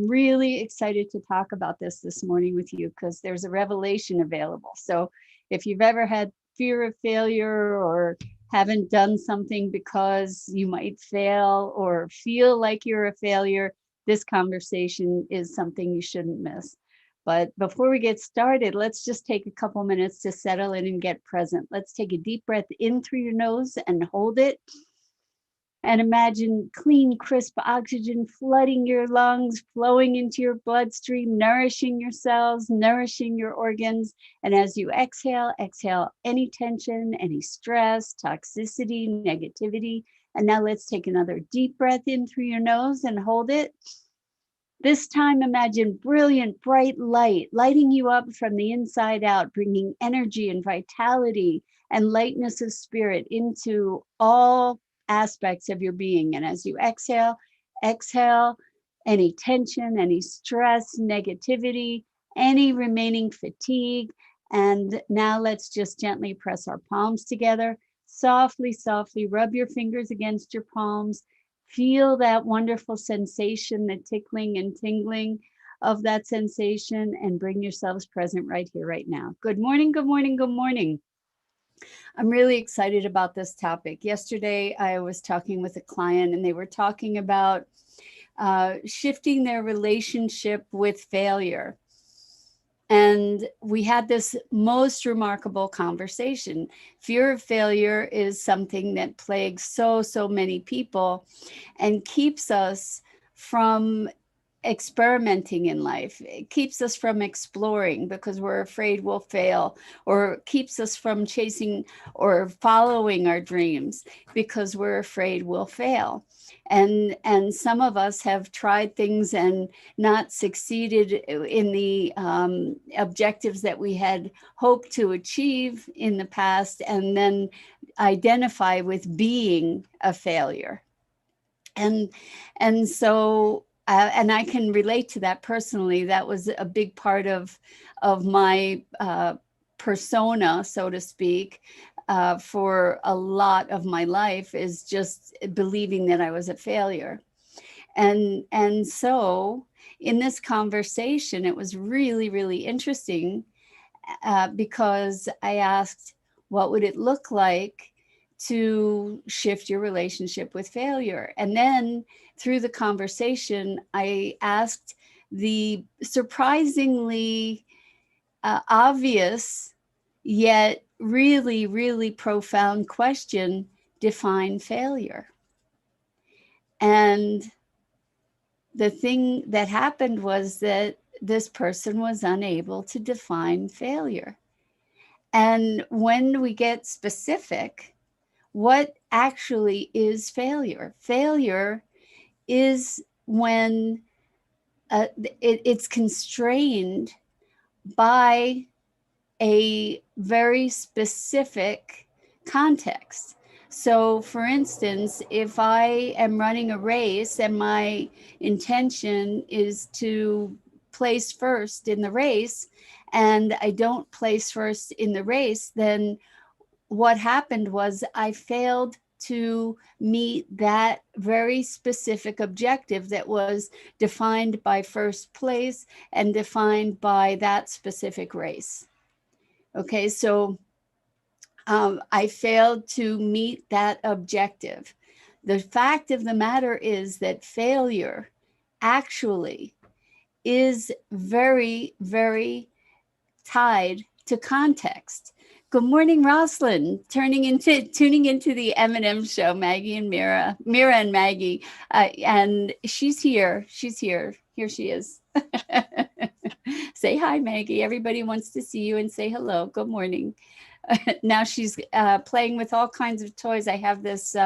I'm really excited to talk about this morning with you because there's a revelation available. So if you've ever had fear of failure or haven't done something because you might fail or feel like you're a failure, this conversation is something you shouldn't miss. But before we get started, let's just take a couple minutes to settle in and get present. Let's take a deep breath in through your nose and hold it. And imagine clean, crisp oxygen flooding your lungs, flowing into your bloodstream, nourishing your cells, nourishing your organs. And as you exhale, exhale any tension, any stress, toxicity, negativity. And now let's take another deep breath in through your nose and hold it. This time, imagine brilliant, bright light lighting you up from the inside out, bringing energy and vitality and lightness of spirit into all aspects of your being. And as you exhale, exhale any tension, any stress, negativity, any remaining fatigue. And now let's just gently press our palms together. Softly, softly rub your fingers against your palms. Feel that wonderful sensation, the tickling and tingling of that sensation, and bring yourselves present right here, right now. Good morning, good morning, good morning. I'm really excited about this topic. Yesterday, I was talking with a client and they were talking about shifting their relationship with failure. And we had this most remarkable conversation. Fear of failure is something that plagues so many people and keeps us from experimenting in life. It keeps us from exploring because we're afraid we'll fail, or keeps us from chasing or following our dreams because we're afraid we'll fail. And some of us have tried things and not succeeded in the objectives that we had hoped to achieve in the past, and then identify with being a failure. And so and I can relate to that personally. That was a big part of my persona, so to speak, for a lot of my life, is just believing that I was a failure. And so in this conversation, it was really interesting because I asked, what would it look like to shift your relationship with failure? And then through the conversation, I asked the surprisingly obvious yet really profound question: define failure. And the thing that happened was that this person was unable to define failure. And when we get specific, what actually is failure? Failure is when it's constrained by a very specific context. So for instance, if I am running a race and my intention is to place first in the race, and I don't place first in the race, then what happened was I failed to meet that very specific objective that was defined by first place and defined by that specific race. Okay, so I failed to meet that objective. The fact of the matter is that failure actually is very tied to context. Good morning, Rosalind. Tuning into the M&M show, Maggie and Mira and Maggie, and she's here. Here she is. Say hi, Maggie. Everybody wants to see you and say hello. Good morning. Now she's playing with all kinds of toys. I have this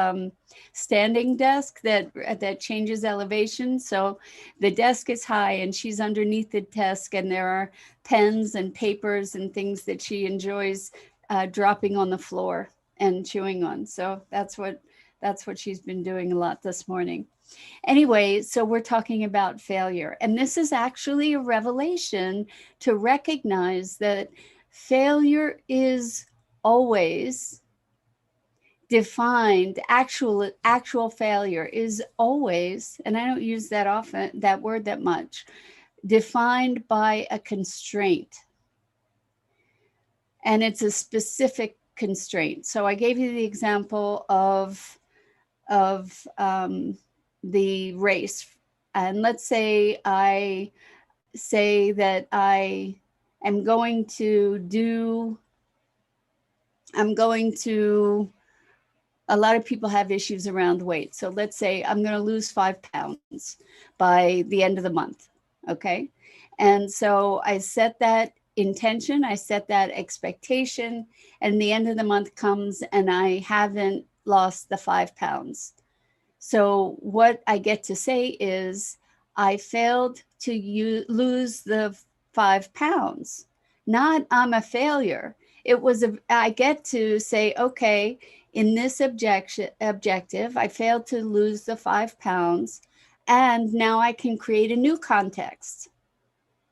standing desk that changes elevation. So the desk is high and she's underneath the desk, and there are pens and papers and things that she enjoys dropping on the floor and chewing on. So that's what she's been doing a lot this morning. Anyway, so we're talking about failure. And this is actually a revelation to recognize that failure is always defined, actual failure is always, and I don't use that often, that word that much, defined by a constraint. And it's a specific constraint. So I gave you the example of the race. And let's say I say that I'm going to, a lot of people have issues around weight. So let's say I'm going to lose 5 pounds by the end of the month. Okay. And so I set that intention, I set that expectation, and the end of the month comes and I haven't lost the 5 pounds. So what I get to say is I failed to lose the 5 pounds, not I'm a failure. I get to say, okay, in this objective, I failed to lose the 5 pounds, and now I can create a new context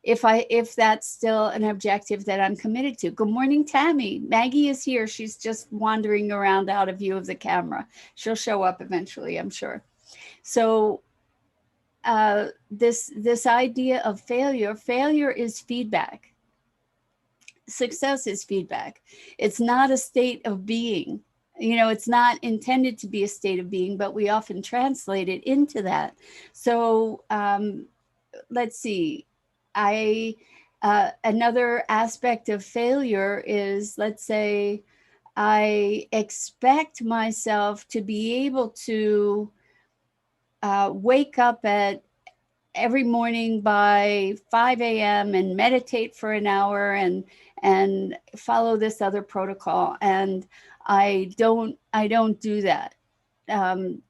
if that's still an objective that I'm committed to. Good morning, Tammy. Maggie is here. She's just wandering around out of view of the camera. She'll show up eventually, I'm sure. So this idea of failure is feedback. Success is feedback. It's not a state of being. You know, it's not intended to be a state of being, but we often translate it into that. So let's see. Another aspect of failure is, let's say, I expect myself to be able to wake up at every morning by 5 a.m. and meditate for an hour and follow this other protocol. And I don't do that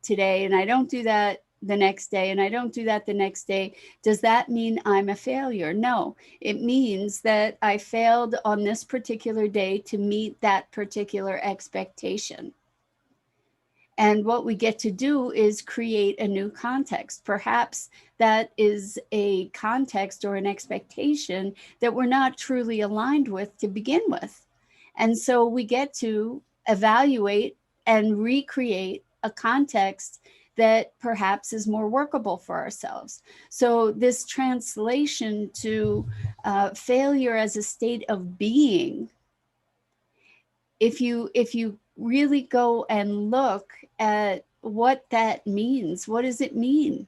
today, and I don't do that the next day, and I don't do that the next day. Does that mean I'm a failure? No, it means that I failed on this particular day to meet that particular expectation. And what we get to do is create a new context. Perhaps that is a context or an expectation that we're not truly aligned with to begin with. And so we get to evaluate and recreate a context that perhaps is more workable for ourselves. So this translation to failure as a state of being, if you really go and look at what that means, what does it mean?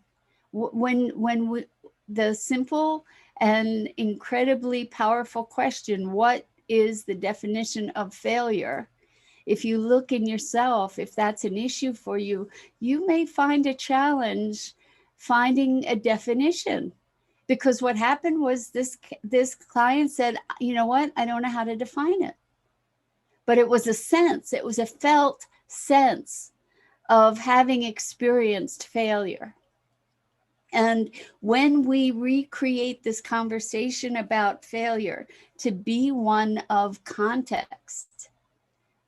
The simple and incredibly powerful question, what is the definition of failure? If you look in yourself, if that's an issue for you, you may find a challenge finding a definition. Because what happened was this client said, you know what, I don't know how to define it. But it was a sense, it was a felt sense of having experienced failure. And when we recreate this conversation about failure to be one of context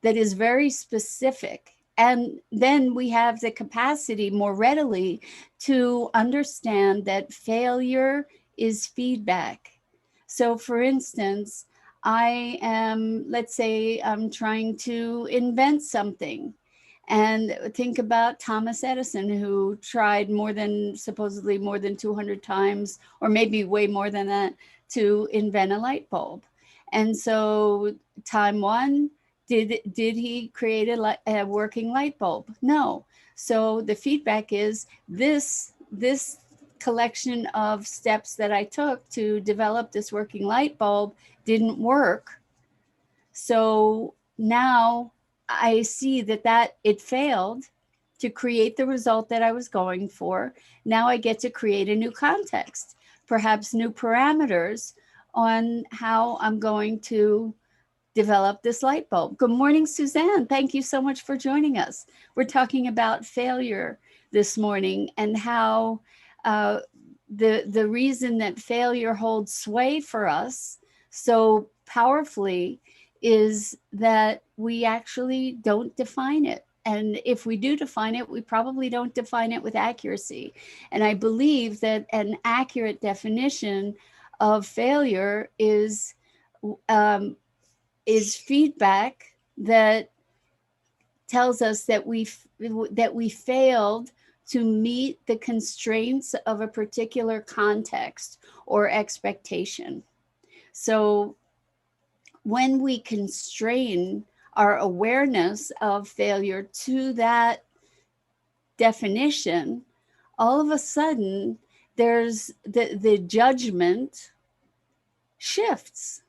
that is very specific, and then we have the capacity more readily to understand that failure is feedback. So for instance, let's say I'm trying to invent something. And think about Thomas Edison, who tried supposedly more than 200 times, or maybe way more than that, to invent a light bulb. And so time one, did he create a working light bulb? No. So the feedback is this collection of steps that I took to develop this working light bulb didn't work. So now I see that it failed to create the result that I was going for. Now I get to create a new context, perhaps new parameters on how I'm going to develop this light bulb. Good morning, Suzanne. Thank you so much for joining us. We're talking about failure this morning and how the reason that failure holds sway for us so powerfully is that we actually don't define it. And if we do define it, we probably don't define it with accuracy. And I believe that an accurate definition of failure is feedback that tells us that we failed to meet the constraints of a particular context or expectation. So when we constrain our awareness of failure to that definition, all of a sudden there's the judgment shifts.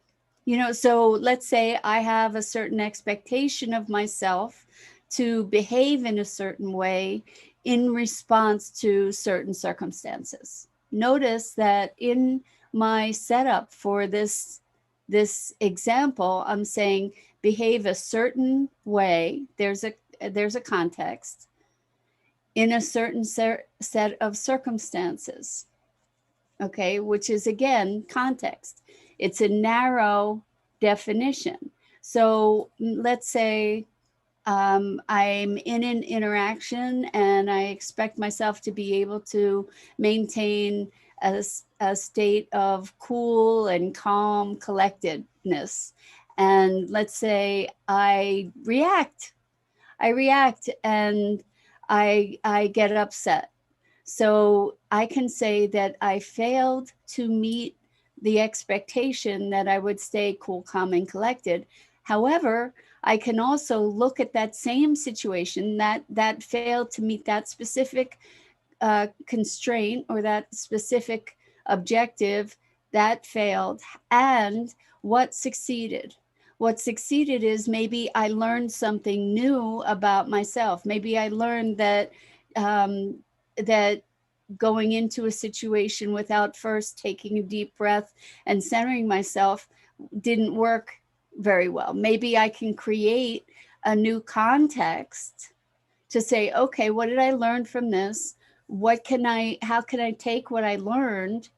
So let's say I have a certain expectation of myself to behave in a certain way in response to certain circumstances. Notice that in my setup for this example, I'm saying behave a certain way. There's a context in a certain set of circumstances. Okay, which is again context. It's a narrow definition. So let's say I'm in an interaction and I expect myself to be able to maintain a state of cool and calm collectedness. And let's say I react and I get upset. So I can say that I failed to meet the expectation that I would stay cool, calm, and collected. However, I can also look at that same situation that failed to meet that specific constraint or that specific objective that failed, and what succeeded. What succeeded is maybe I learned something new about myself. Maybe I learned that going into a situation without first taking a deep breath and centering myself didn't work very well. Maybe I can create a new context to say, okay, what did I learn from this? How can I take what I learned,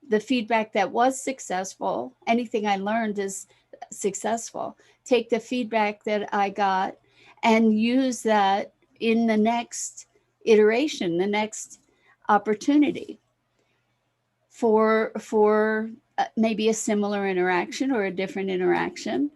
the feedback that was successful? Anything I learned is successful. Take the feedback that I got and use that in the next iteration, the next opportunity for maybe a similar interaction or a different interaction.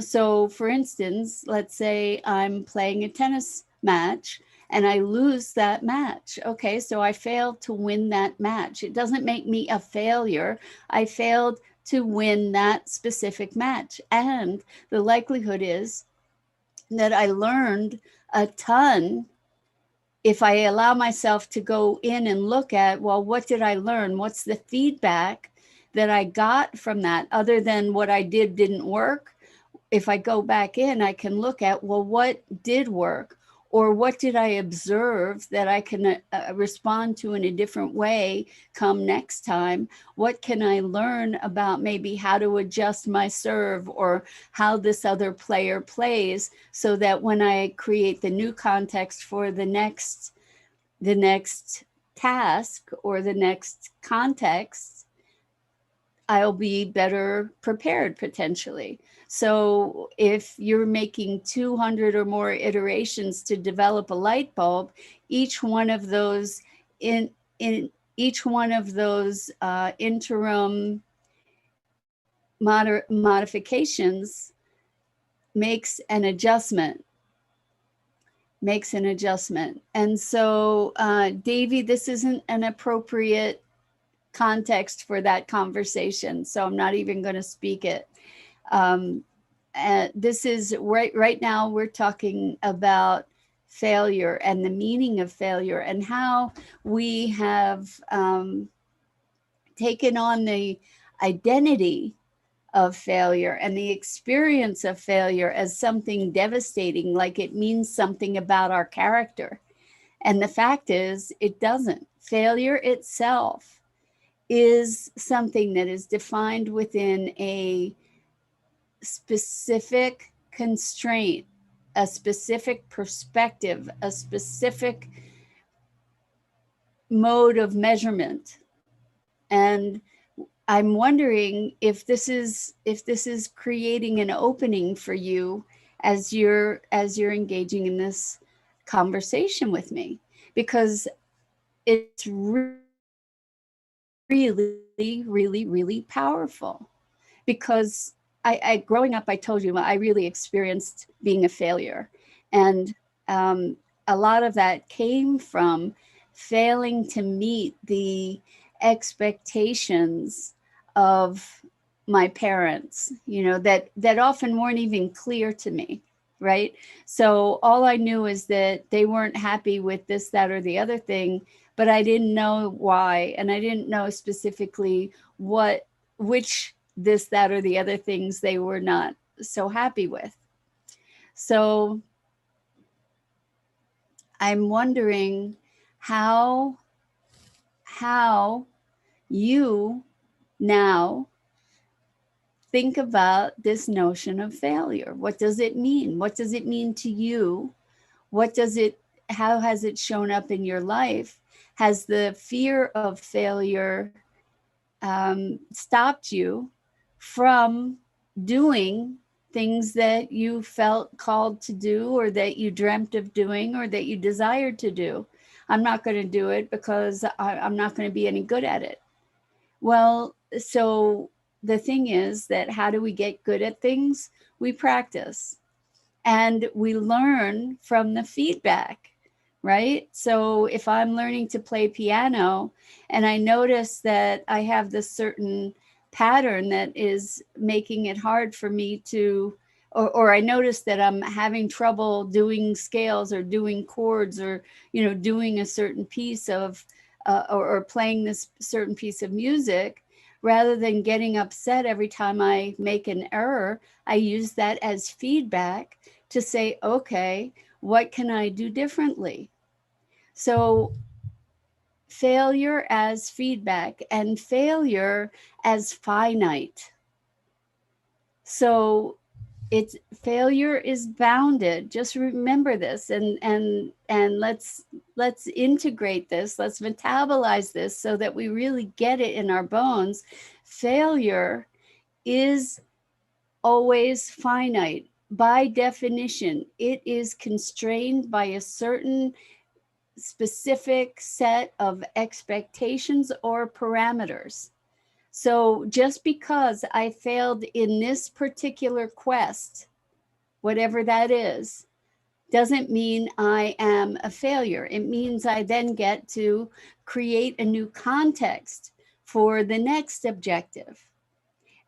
So for instance, let's say I'm playing a tennis match and I lose that match. Okay, so I failed to win that match. It doesn't make me a failure. I failed to win that specific match. And the likelihood is that I learned a ton if I allow myself to go in and look at, well, what did I learn? What's the feedback that I got from that other than what I didn't work? If I go back in, I can look at, well, what did work? Or what did I observe that I can respond to in a different way come next time? What can I learn about maybe how to adjust my serve or how this other player plays so that when I create the new context for the next task or the next context, I'll be better prepared potentially. So if you're making 200 or more iterations to develop a light bulb, each one of those in each one of those interim modifications makes an adjustment. And so, Davy, this isn't an appropriate context for that conversation, so I'm not even going to speak it. This is right now we're talking about failure and the meaning of failure and how we have taken on the identity of failure and the experience of failure as something devastating, like it means something about our character. And the fact is, it doesn't. Failure itself is something that is defined within a specific constraint, a specific perspective, a specific mode of measurement. And I'm wondering if this is creating an opening for you as you're engaging in this conversation with me, because it's really powerful. Because I growing up, I told you I really experienced being a failure, And a lot of that came from failing to meet the expectations of my parents, that often weren't even clear to me, right? So all I knew is that they weren't happy with this, that, or the other thing, but I didn't know why, and I didn't know specifically which this, that, or the other things they were not so happy with. So I'm wondering how you now think about this notion of failure. What does it mean? What does it mean to you? How has it shown up in your life? Has the fear of failure stopped you from doing things that you felt called to do, or that you dreamt of doing, or that you desired to do? I'm not going to do it because I'm not going to be any good at it. Well, so the thing is that how do we get good at things? We practice and we learn from the feedback, right? So if I'm learning to play piano and I notice that I have this certain pattern that is making it hard for me to, or I notice that I'm having trouble doing scales or doing chords, or, doing a certain piece of, or playing this certain piece of music, rather than getting upset every time I make an error, I use that as feedback to say, okay, what can I do differently? So failure as feedback, and failure as finite. So it's failure is bounded. Just remember this, and let's integrate this. Let's metabolize this so that we really get it in our bones. Failure is always finite. By definition, it is constrained by a certain specific set of expectations or parameters. So just because I failed in this particular quest, whatever that is, doesn't mean I am a failure. It means I then get to create a new context for the next objective.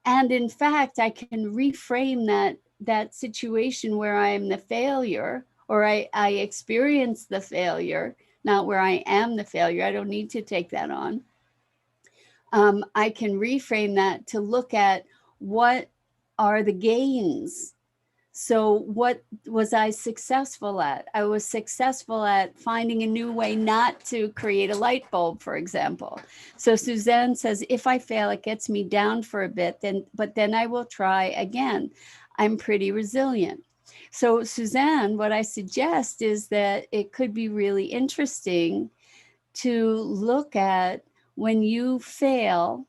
And in fact, I can reframe that situation where I am the failure, or I experience the failure, not where I am the failure. I don't need to take that on. I can reframe that to look at what are the gains. So what was I successful at? I was successful at finding a new way not to create a light bulb, for example. So Suzanne says, if I fail, it gets me down for a bit, but then I will try again. I'm pretty resilient. So Suzanne, what I suggest is that it could be really interesting to look at when you fail,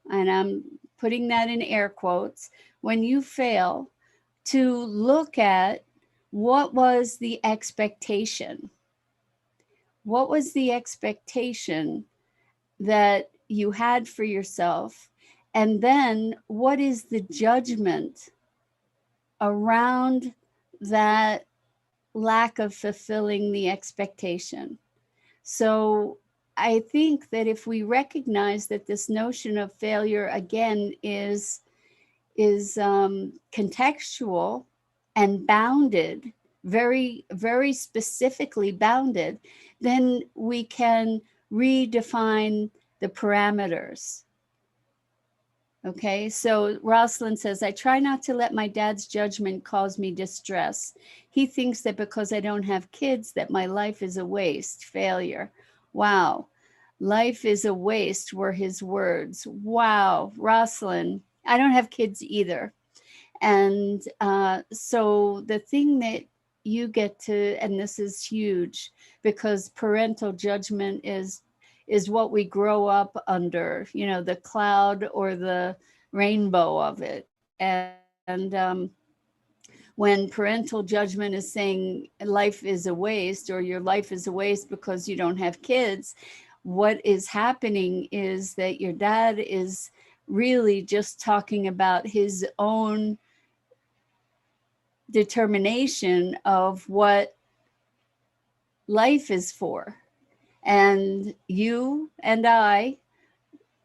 and I'm putting that in air quotes, when you fail, to look at what was the expectation. What was the expectation that you had for yourself? And then what is the judgment around that lack of fulfilling the expectation? So I think that if we recognize that this notion of failure, again, is contextual and bounded, very, very specifically bounded, then we can redefine the parameters. Okay, so Rosalind says, I try not to let my dad's judgment cause me distress. He thinks that because I don't have kids, that my life is a waste, failure. Wow. Life is a waste were his words. Wow, Rosalind, I don't have kids either. And so the thing that you get to, and this is huge, because parental judgment is what we grow up under, the cloud or the rainbow of it. And when parental judgment is saying life is a waste, or your life is a waste because you don't have kids, what is happening is that your dad is really just talking about his own determination of what life is for. And you and I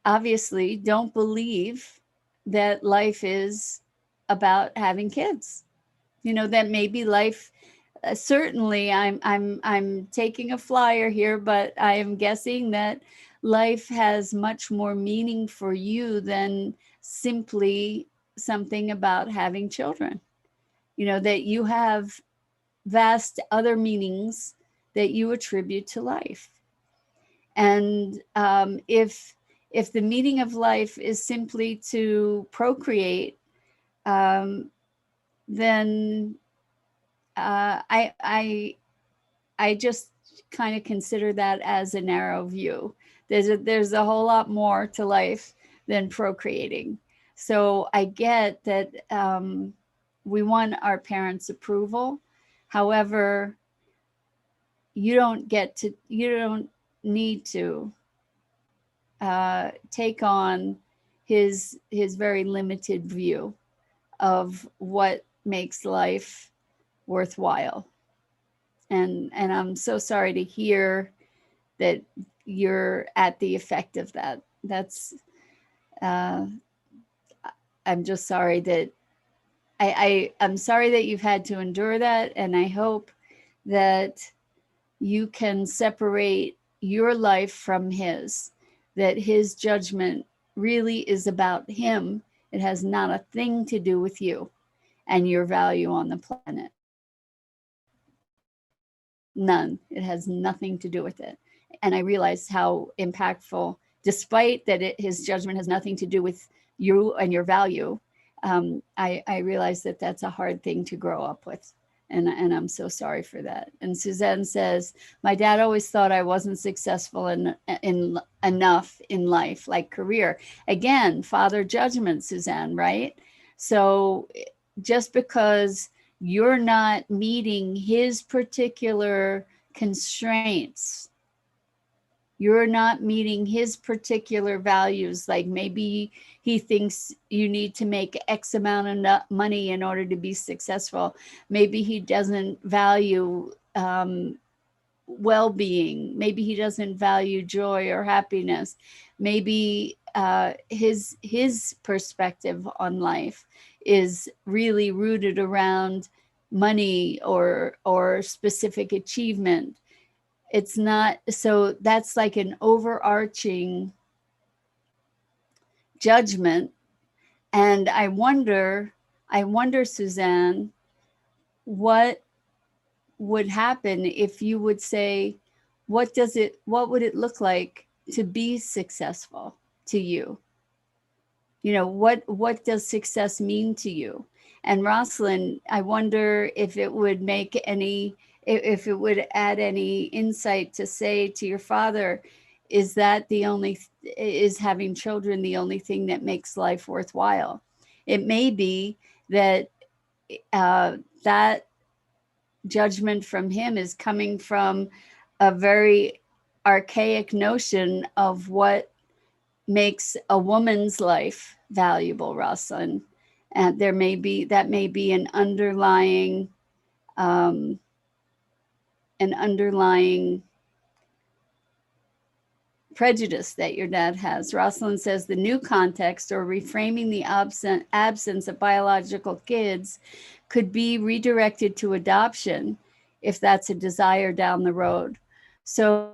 obviously don't believe that life is about having kids. You know, that maybe life, certainly I'm taking a flyer here, but I am guessing that life has much more meaning for you than simply something about having children. You know, that you have vast other meanings that you attribute to life. And if the meaning of life is simply to procreate, um, then I just kind of consider that as a narrow view. There's a whole lot more to life than procreating. So I get that we want our parents' approval. However, you don't need to take on his very limited view of what makes life worthwhile. And I'm so sorry to hear that you're at the effect of that. That's uh, I'm just sorry that I'm sorry that you've had to endure that, and I hope that you can separate your life from his, that his judgment really is about him. It has not a thing to do with you and your value on the planet. None. It has nothing to do with it. And I realized how impactful, despite that his judgment has nothing to do with you and your value, I realized that that's a hard thing to grow up with. And I'm so sorry for that. And Suzanne says, my dad always thought I wasn't successful in enough in life, like career. Again, father judgment, Suzanne, right? So just because you're not meeting his particular constraints, you're not meeting his particular values, like maybe he thinks you need to make X amount of money in order to be successful. Maybe he doesn't value well-being. Maybe he doesn't value joy or happiness. Maybe his perspective on life is really rooted around money or specific achievement. It's not, so that's like an overarching judgment. And I wonder, Suzanne, what would happen if you would say, what would it look like to be successful to you? You know, what does success mean to you? And Rosalind, I wonder if it would make any, if it would add any insight to say to your father, is that the only, is having children the only thing that makes life worthwhile? It may be that that judgment from him is coming from a very archaic notion of what makes a woman's life valuable, Rosalind. And there may be, that may be um, an underlying prejudice that your dad has. Rosalind says the new context, or reframing the absence of biological kids, could be redirected to adoption if that's a desire down the road. So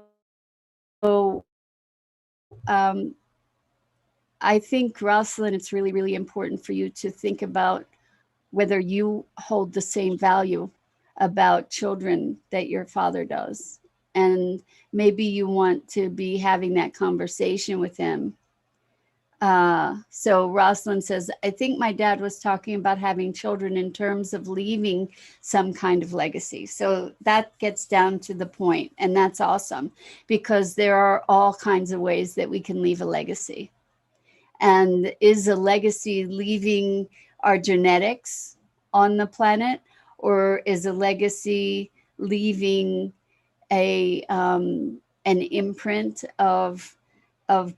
I think, Rosalind, it's really, really important for you to think about whether you hold the same value about children that your father does. And maybe you want to be having that conversation with him. So Rosalind says, I think my dad was talking about having children in terms of leaving some kind of legacy. So that gets down to the point, and that's awesome, because there are all kinds of ways that we can leave a legacy. And is a legacy leaving our genetics on the planet, or is a legacy leaving an imprint of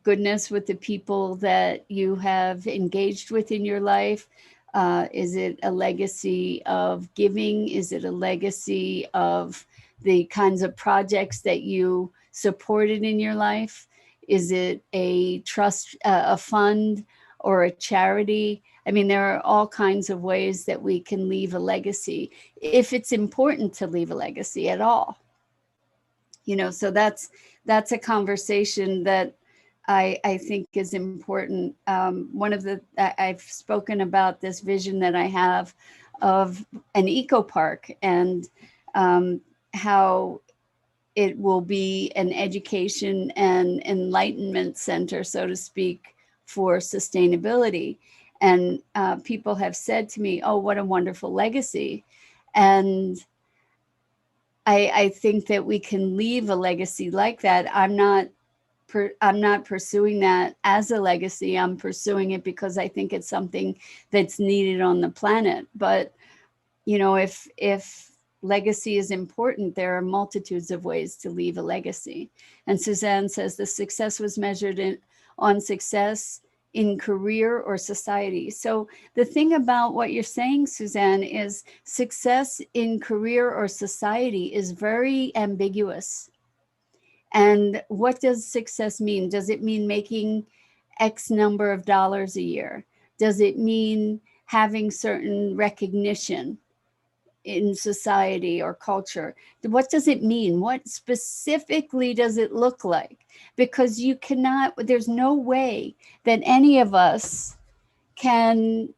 goodness with the people that you have engaged with in your life? Is it a legacy of giving? Is it a legacy of the kinds of projects that you supported in your life? Is it a trust, a fund, or a charity? I mean, there are all kinds of ways that we can leave a legacy, if it's important to leave a legacy at all. So that's a conversation that I think is important. One of I've spoken about this vision that I have of an eco park, and how it will be an education and enlightenment center, so to speak, for sustainability. And people have said to me, "Oh, what a wonderful legacy!" And I think that we can leave a legacy like that. I'm not pursuing that as a legacy. I'm pursuing it because I think it's something that's needed on the planet. But if legacy is important, there are multitudes of ways to leave a legacy. And Suzanne says the success was measured on success in career or society. So the thing about what you're saying, Suzanne, is success in career or society is very ambiguous. And what does success mean? Does it mean making X number of dollars a year? Does it mean having certain recognition in society or culture? What does it mean? What specifically does it look like? Because there's no way that any of us can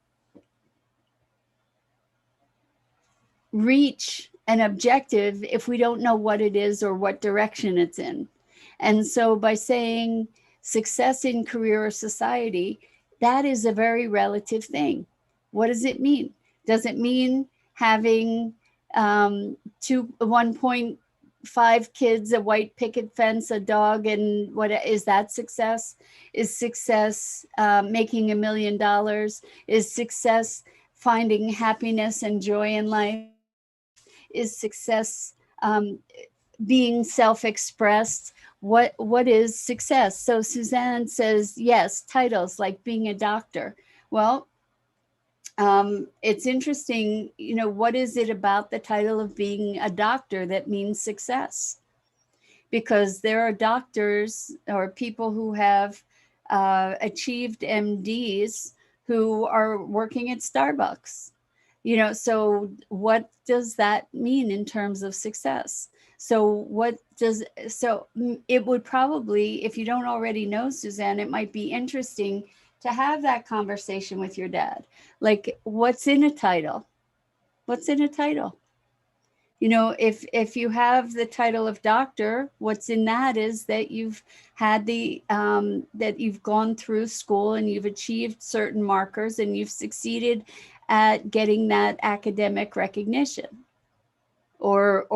reach an objective if we don't know what it is or what direction it's in. And so by saying success in career or society, that is a very relative thing. What does it mean? Does it mean having 1.5 kids, a white picket fence, a dog, and what is that success? Is success making $1 million? Is success finding happiness and joy in life? Is success being self-expressed? What is success? So Suzanne says, yes, titles like being a doctor. Well, it's interesting, what is it about the title of being a doctor that means success? Because there are doctors or people who have achieved MDs who are working at Starbucks. So what does that mean in terms of success? So it would probably, if you don't already know, Suzanne, it might be interesting to have that conversation with your dad. Like, what's in a title? What's in a title? If you have the title of doctor, what's in that is that you've had that you've gone through school and you've achieved certain markers and you've succeeded at getting that academic recognition or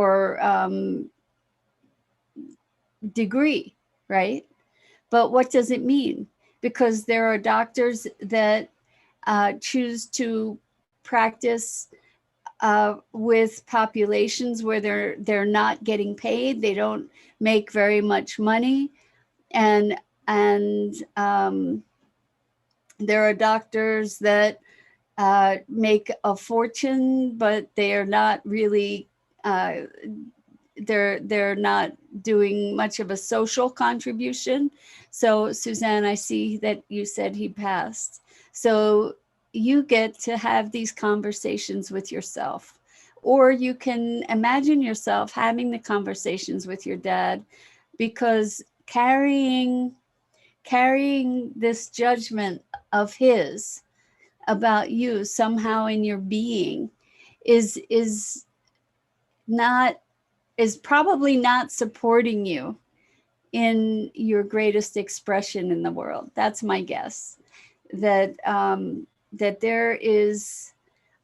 degree, right? But what does it mean? Because there are doctors that choose to practice with populations where they're not getting paid, they don't make very much money, and there are doctors that make a fortune, but they are not really they're not doing much of a social contribution. So Suzanne, I see that you said he passed. So you get to have these conversations with yourself, or you can imagine yourself having the conversations with your dad, because carrying this judgment of his about you somehow in your being is not is probably not supporting you in your greatest expression in the world. That's my guess. That that there is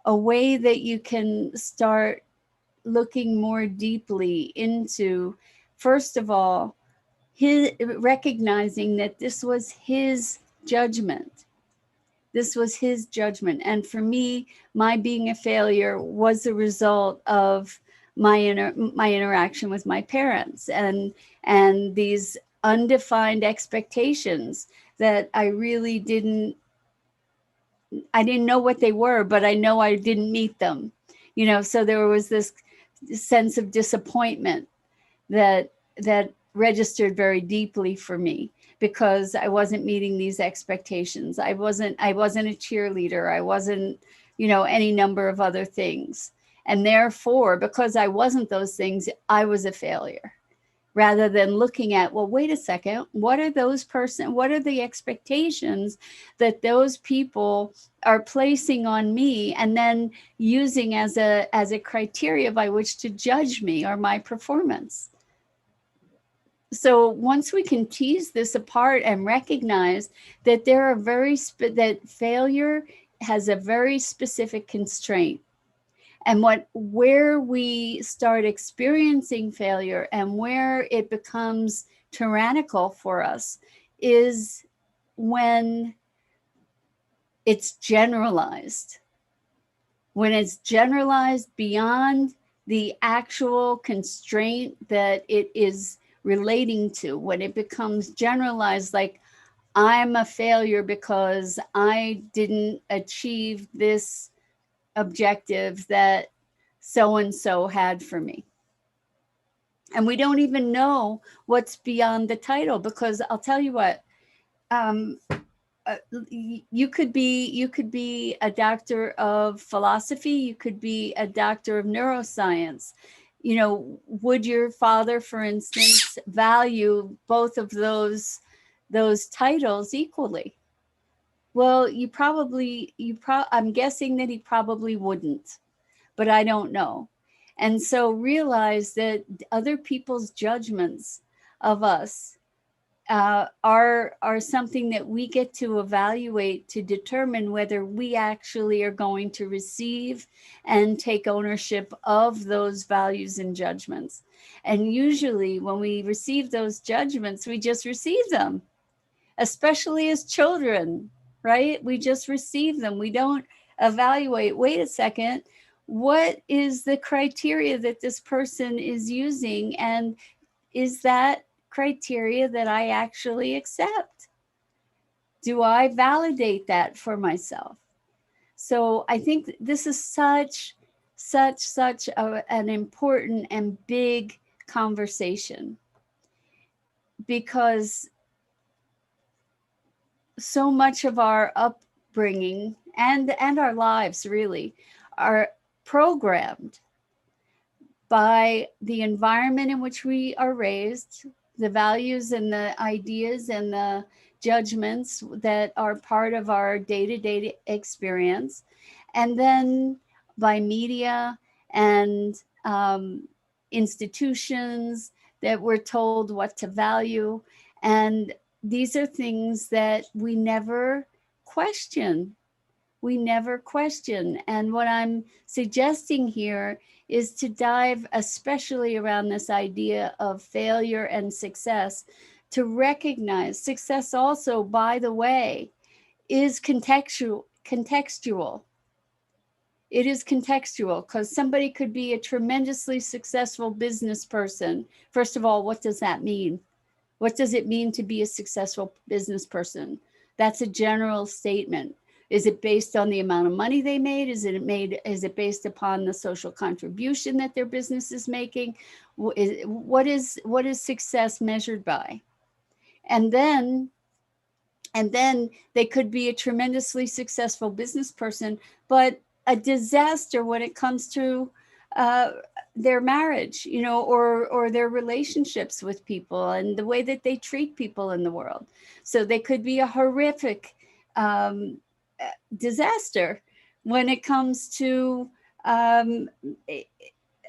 a way that you can start looking more deeply into, first of all, recognizing that this was his judgment. This was his judgment. And for me, my being a failure was a result of my interaction with my parents and these undefined expectations that I really didn't I didn't know what they were, but I know I didn't meet them. So there was this sense of disappointment that registered very deeply for me, because I wasn't meeting these expectations. I wasn't a cheerleader. I wasn't, any number of other things. And therefore, because I wasn't those things, I was a failure. Rather than looking at, well, wait a second, what are the expectations that those people are placing on me, and then using as a criteria by which to judge me or my performance. So once we can tease this apart and recognize that that failure has a very specific constraint, and where we start experiencing failure and where it becomes tyrannical for us is when it's generalized. When it's generalized beyond the actual constraint that it is relating to, when it becomes generalized, like, I'm a failure because I didn't achieve this objective that so and so had for me. And we don't even know what's beyond the title, because I'll tell you what, you could be a doctor of philosophy, you could be a doctor of neuroscience. Would your father, for instance, value both of those titles equally? Well, I'm guessing that he probably wouldn't, but I don't know. And so realize that other people's judgments of us are something that we get to evaluate to determine whether we actually are going to receive and take ownership of those values and judgments. And usually when we receive those judgments, we just receive them, especially as children, right? We just receive them. We don't evaluate, wait a second, what is the criteria that this person is using? And is that criteria that I actually accept? Do I validate that for myself? So I think this is such an important and big conversation, because so much of our upbringing and our lives really are programmed by the environment in which we are raised, the values and the ideas and the judgments that are part of our day-to-day experience, and then by media and institutions that we're told what to value. And these are things that we never question. And what I'm suggesting here is to dive, especially around this idea of failure and success, to recognize success also, by the way, is contextual. It is contextual, because somebody could be a tremendously successful business person. First of all, what does that mean? What does it mean to be a successful business person? That's a general statement. Is it based on the amount of money they made? Is it based upon the social contribution that their business is making? What is success measured by? And then they could be a tremendously successful business person, but a disaster when it comes to their marriage, or their relationships with people and the way that they treat people in the world. So they could be a horrific disaster when it comes to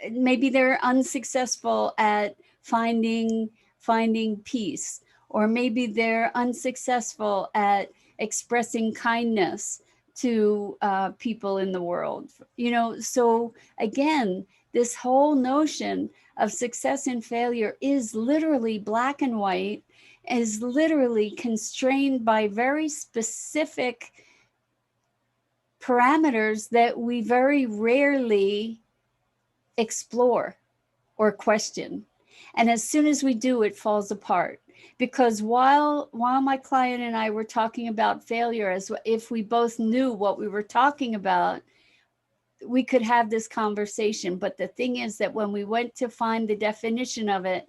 maybe they're unsuccessful at finding peace, or maybe they're unsuccessful at expressing kindness to people in the world. So again, this whole notion of success and failure is literally black and white, is literally constrained by very specific parameters that we very rarely explore or question. And as soon as we do, it falls apart. because while my client and I were talking about failure, as if we both knew what we were talking about, we could have this conversation. But the thing is that when we went to find the definition of it,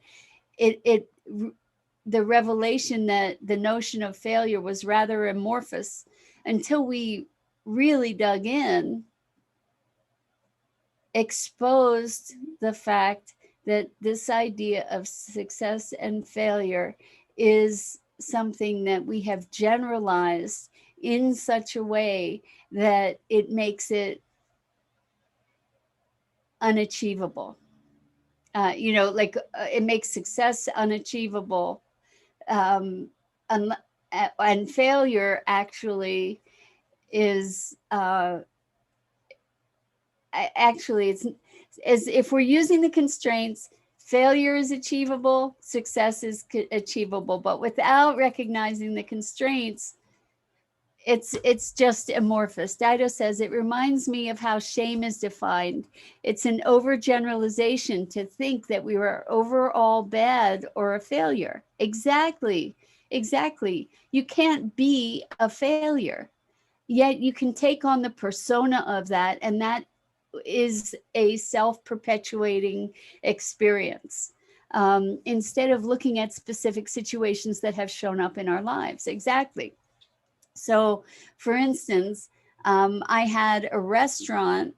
the revelation that the notion of failure was rather amorphous until we really dug in, exposed the fact that this idea of success and failure is something that we have generalized in such a way that it makes it unachievable. It makes success unachievable, um, and failure actually is actually it's as if we're using the constraints. Failure is achievable, success is achievable, but without recognizing the constraints, it's just amorphous. Dido says it reminds me of how shame is defined. It's an overgeneralization to think that we were overall bad or a failure. Exactly. You can't be a failure, yet you can take on the persona of that, and that is a self-perpetuating experience, instead of looking at specific situations that have shown up in our lives. Exactly. So, for instance, I had a restaurant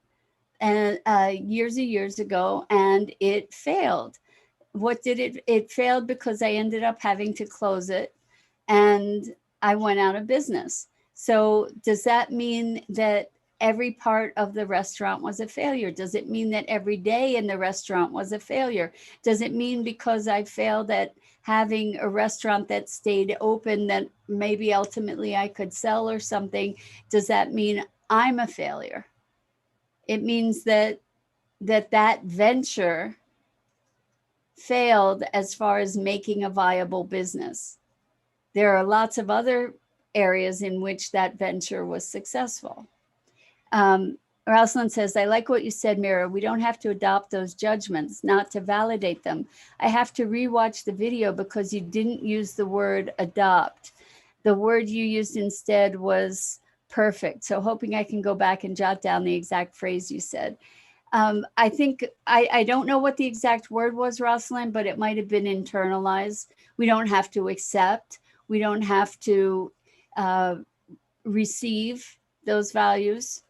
and years and years ago, and it failed. What did it failed because I ended up having to close it, and I went out of business. So does that mean that every part of the restaurant was a failure? Does it mean that every day in the restaurant was a failure? Does it mean because I failed at having a restaurant that stayed open that maybe ultimately I could sell or something, does that mean I'm a failure? It means that venture failed as far as making a viable business. There are lots of other areas in which that venture was successful. Rosalind says, I like what you said, Mira. We don't have to adopt those judgments, not to validate them. I have to rewatch the video because you didn't use the word adopt. The word you used instead was perfect. So hoping I can go back and jot down the exact phrase you said. I think, I don't know what the exact word was, Rosalind, but it might have been internalized. We don't have to accept. We don't have to receive those values.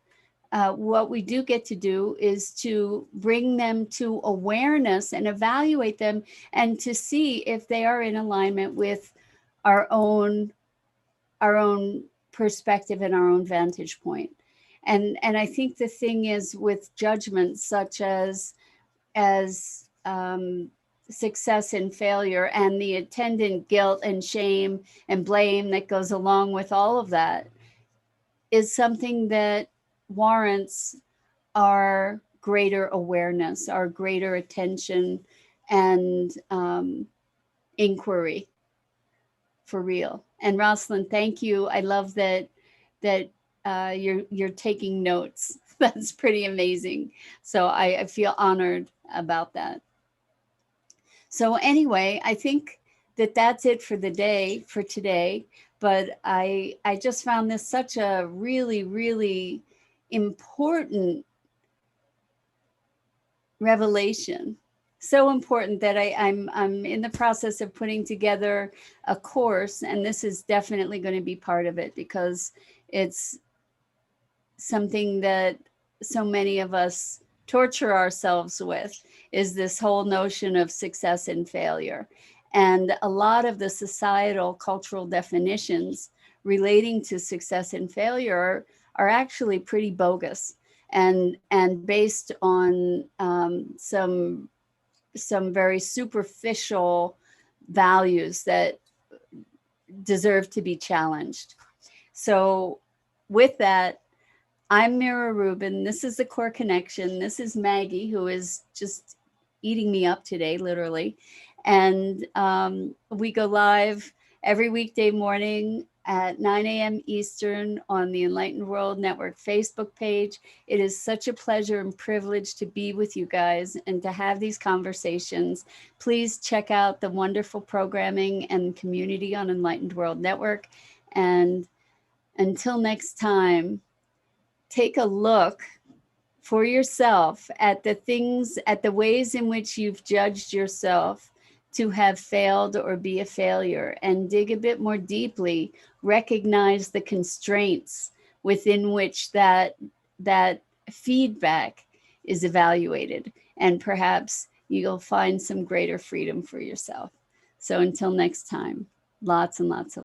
What we do get to do is to bring them to awareness and evaluate them, and to see if they are in alignment with our own perspective and our own vantage point. And I think the thing is, with judgments such as success and failure and the attendant guilt and shame and blame that goes along with all of that, is something that warrants our greater awareness, our greater attention, and inquiry for real. And Rosalind, thank you. I love that you're taking notes. That's pretty amazing. So I feel honored about that. So anyway, I think that's it for the day, for today. But I just found this such a really, really important revelation. So important that I'm in the process of putting together a course, and this is definitely going to be part of it, because it's something that so many of us torture ourselves with, is this whole notion of success and failure. And a lot of the societal cultural definitions relating to success and failure are actually pretty bogus, and based on some very superficial values that deserve to be challenged. So with that, I'm Mira Rubin. This is the Core Connection. This is Maggie, who is just eating me up today, literally. And we go live every weekday morning at 9 a.m. Eastern on the Enlightened World Network Facebook page. It is such a pleasure and privilege to be with you guys and to have these conversations. Please check out the wonderful programming and community on Enlightened World Network. And until next time, take a look for yourself at the things, at the ways in which you've judged yourself to have failed or be a failure, and dig a bit more deeply, recognize the constraints within which that feedback is evaluated, and perhaps you'll find some greater freedom for yourself. So until next time, lots and lots of